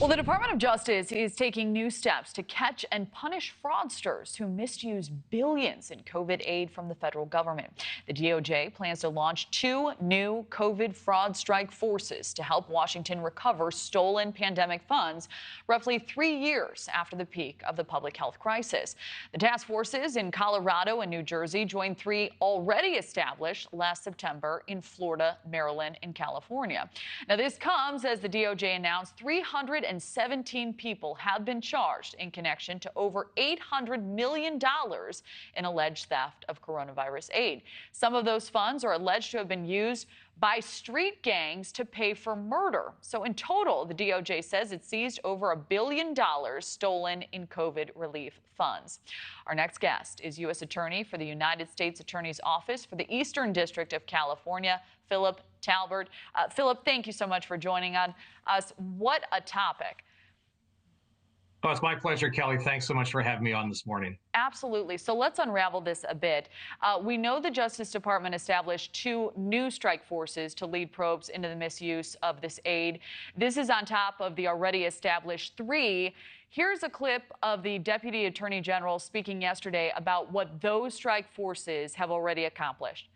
Well, the Department of Justice is taking new steps to catch and punish fraudsters who misuse billions in COVID aid from the federal government. The DOJ plans to launch 2 new COVID fraud strike forces to help Washington recover stolen pandemic funds roughly 3 years after the peak of the public health crisis. The task forces in Colorado and New Jersey joined 3 already established last September in Florida, Maryland, and California. Now, this comes as the DOJ announced 317 people have been charged in connection to over $800 million in alleged theft of coronavirus aid. Some of those funds are alleged to have been used by street gangs to pay for murder. So in total, the DOJ says it seized over $1 billion stolen in COVID relief funds. Our next guest is U.S. Attorney for the United States Attorney's Office for the Eastern District of California, Phillip Talbert. Phillip, thank you so much for joining us. What a topic. Oh, it's my pleasure, Kelly. Thanks so much for having me on this morning. Absolutely. So let's unravel this a bit. We know the Justice Department established 2 new strike forces to lead probes into the misuse of this aid. This is on top of the already established 3. Here's a clip of the Deputy Attorney General speaking yesterday about what those strike forces have already accomplished.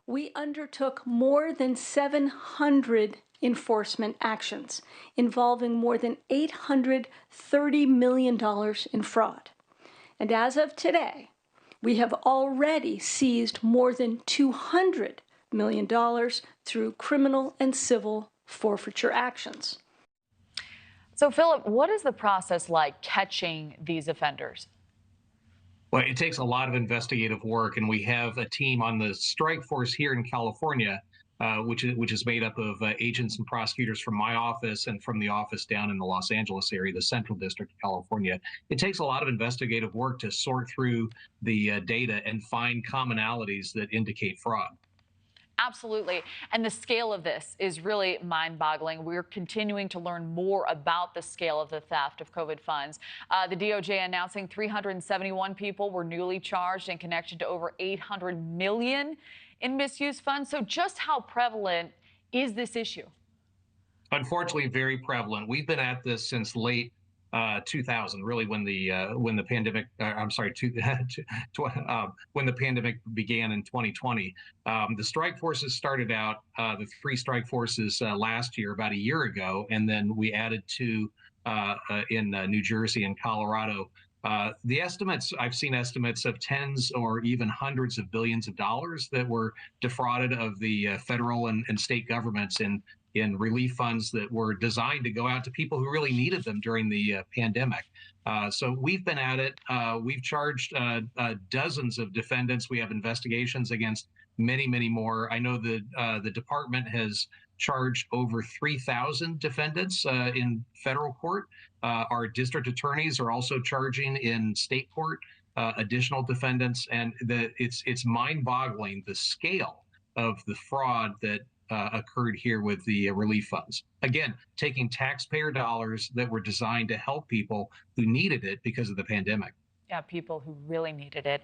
We undertook more than 700 enforcement actions involving more than $830 million in fraud. And as of today, we have already seized more than $200 million through criminal and civil forfeiture actions. So, Phillip, what is the process like catching these offenders? Well, it takes a lot of investigative work, and we have a team on the strike force here in California, which is made up of agents and prosecutors from my office and from the office down in the Los Angeles area, the Central District of California. It takes a lot of investigative work to sort through the data and find commonalities that indicate fraud. Absolutely. And the scale of this is really mind-boggling. We're continuing to learn more about the scale of the theft of COVID funds. The DOJ announcing 371 people were newly charged in connection to over $800 million in misused funds. So just how prevalent is this issue? Unfortunately, very prevalent. We've been at this since late 2000, really, when the pandemic, when the pandemic began in 2020. The strike forces started out, the 3 strike forces last year, about a year ago, and then we added 2 in New Jersey and Colorado. The estimates, I've seen estimates of tens or even hundreds of billions of dollars that were defrauded of the federal and state governments in relief funds that were designed to go out to people who really needed them during the pandemic. So we've been at it. We've charged dozens of defendants. We have investigations against many, many more. I know that the department has charged over 3,000 defendants in federal court. Our district attorneys are also charging in state court additional defendants, and it's mind-boggling the scale of the fraud that occurred here with the relief funds. Again, taking taxpayer dollars that were designed to help people who needed it because of the pandemic. Yeah, people who really needed it.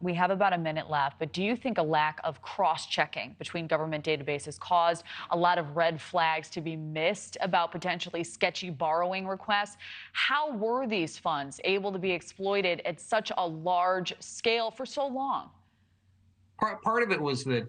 We have about a minute left, but do you think a lack of cross-checking between government databases caused a lot of red flags to be missed about potentially sketchy borrowing requests? How were these funds able to be exploited at such a large scale for so long? Part of it was that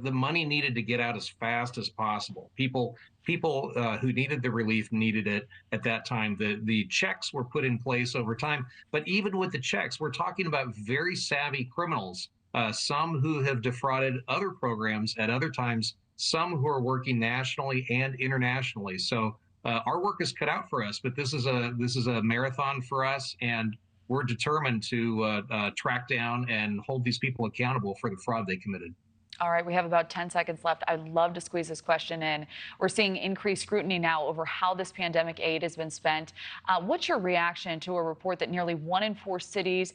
the money needed to get out as fast as possible. People who needed the relief needed it at that time. The checks were put in place over time. But even with the checks, we're talking about very savvy criminals, some who have defrauded other programs at other times, some who are working nationally and internationally. So our work is cut out for us, but this is a marathon for us, and we're determined to track down and hold these people accountable for the fraud they committed. All right, we have about 10 seconds left. I'd love to squeeze this question in. We're seeing increased scrutiny now over how this pandemic aid has been spent. What's your reaction to a report that nearly 1 in 4 cities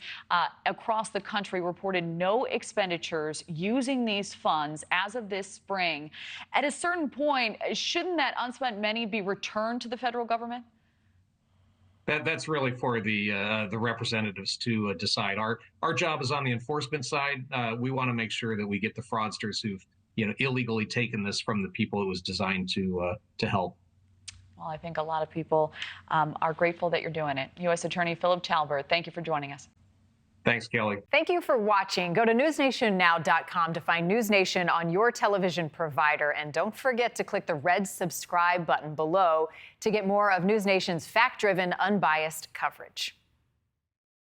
across the country reported no expenditures using these funds as of this spring? At a certain point, shouldn't that unspent money be returned to the federal government? That's really for the representatives to decide. Our job is on the enforcement side. We want to make sure that we get the fraudsters who've illegally taken this from the people it was designed to help. Well, I think a lot of people are grateful that you're doing it. U.S. Attorney Phillip Talbert, thank you for joining us. Thanks, Kelly. Thank you for watching. Go to newsnationnow.com to find NewsNation on your television provider. And don't forget to click the red subscribe button below to get more of NewsNation's fact-driven, unbiased coverage.